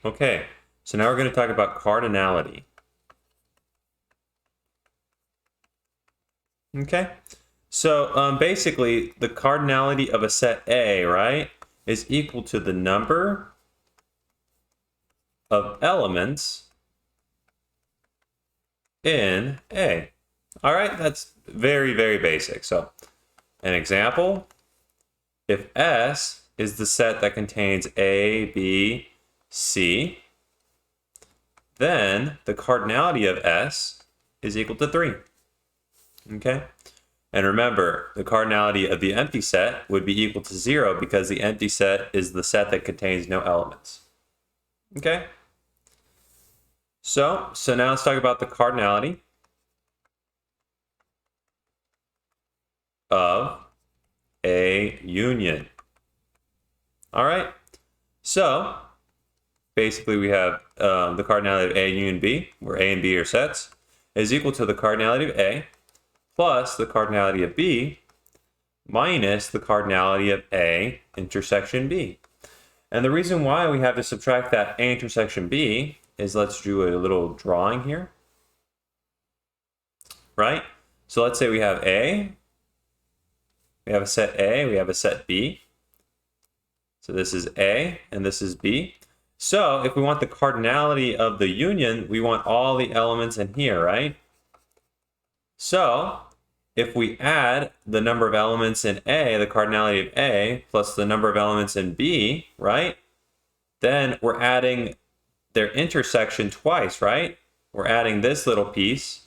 Okay, so now we're going to talk about cardinality. Okay, so basically the cardinality of a set A, right, is equal to the number of elements in A. All right, that's very, very basic. So an example, if S is the set that contains A, B, C, then the cardinality of S is equal to 3. Okay? And remember, the cardinality of the empty set would be equal to 0 because the empty set is the set that contains no elements. Okay? So now let's talk about the cardinality of a union. All right? So basically we have the cardinality of A union B, where A and B are sets, is equal to the cardinality of A plus the cardinality of B minus the cardinality of A intersection B. And the reason why we have to subtract that A intersection B is, let's do a little drawing here. Right? So let's say we have A, we have a set A, we have a set B. So this is A and this is B. So if we want the cardinality of the union, we want all the elements in here, right? So if we add the number of elements in A, the cardinality of A, plus the number of elements in B, right? Then we're adding their intersection twice, right? We're adding this little piece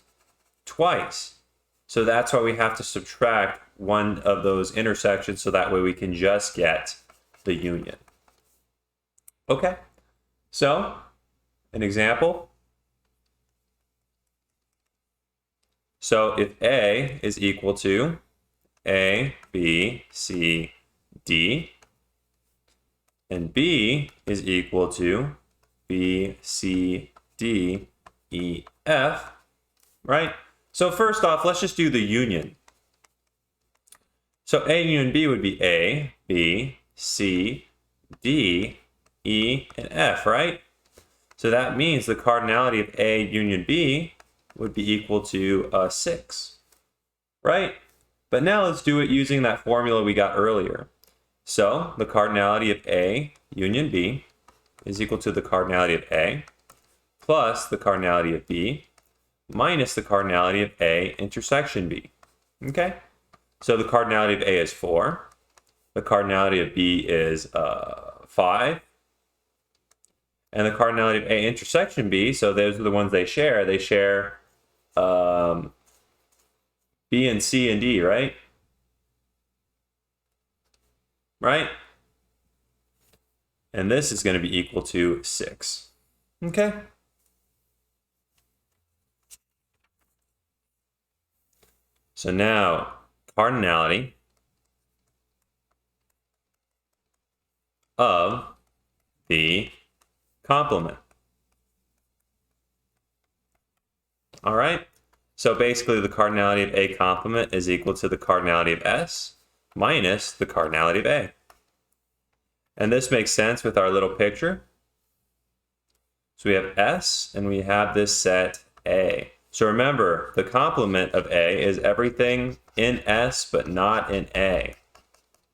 twice. So that's why we have to subtract one of those intersections so that way we can just get the union. Okay, so an example. So if A is equal to A, B, C, D, and B is equal to B, C, D, E, F, right? So first off, let's just do the union. So A union B would be A, B, C, D, E, and F, right? So that means the cardinality of A union B would be equal to 6, right? But now let's do it using that formula we got earlier. So the cardinality of A union B is equal to the cardinality of A plus the cardinality of B minus the cardinality of A intersection B. Okay? So the cardinality of A is 4. The cardinality of B is 5. And the cardinality of A intersection B, so those are the ones they share. They share B and C and D, right? Right? And this is going to be equal to 6. Okay? So now, cardinality of the complement. All right? So basically the cardinality of A complement is equal to the cardinality of S minus the cardinality of A. And this makes sense with our little picture. So we have S and we have this set A. So remember, the complement of A is everything in S but not in A,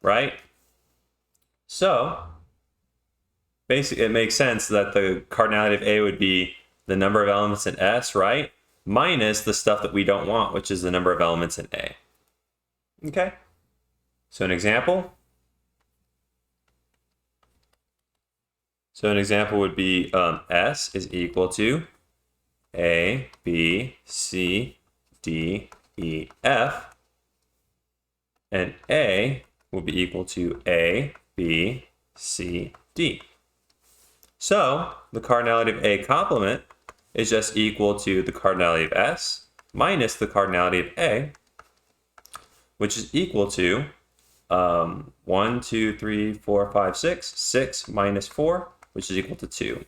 right? So basically it makes sense that the cardinality of A would be the number of elements in S, right? Minus the stuff that we don't want, which is the number of elements in A. Okay? So an example. So an example would be S is equal to A, B, C, D, E, F. And A will be equal to A, B, C, D. So the cardinality of A complement is just equal to the cardinality of S minus the cardinality of A, which is equal to 1, 2, 3, 4, 5, 6. 6 minus 4, which is equal to 2.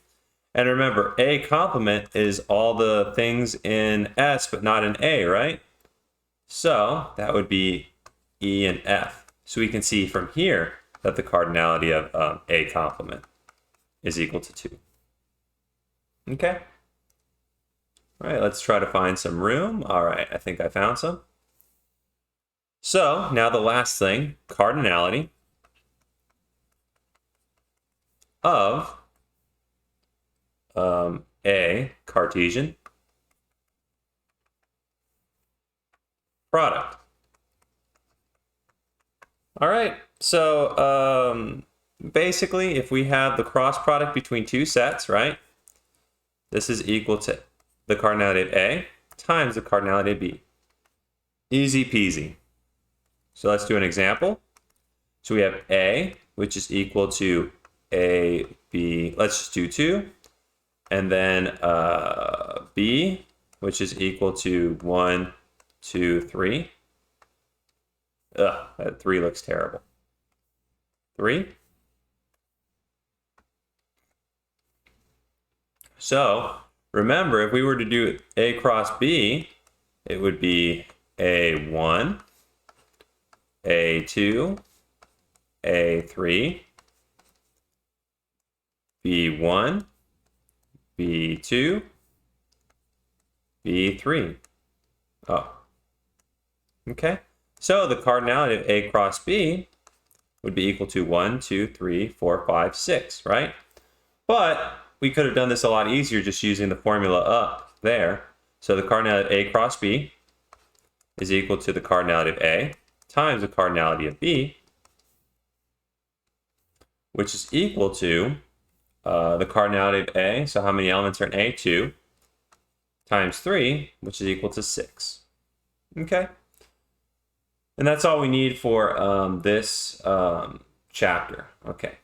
And remember, A complement is all the things in S but not in A, right? So that would be E and F. So we can see from here that the cardinality of A complement is equal to 2. Okay. All right, let's try to find some room. All right, I think I found some. So now the last thing, cardinality of a Cartesian product. All right, so basically, if we have the cross product between two sets, right, this is equal to the cardinality of A times the cardinality of B. Easy peasy. So let's do an example. So we have A, which is equal to A, B, let's just do 2. And then B, which is equal to 1, 2, 3. Ugh, that 3 looks terrible. 3. So remember, if we were to do A cross B, it would be A1, A2, A3, B1, B2, B3. Oh, okay. So the cardinality of A cross B would be equal to 1, 2, 3, 4, 5, 6, right? But we could have done this a lot easier just using the formula up there. So the cardinality of A cross B is equal to the cardinality of A times the cardinality of B, which is equal to the cardinality of A, so how many elements are in A? 2, times 3, which is equal to 6. Okay? And that's all we need for this chapter. Okay.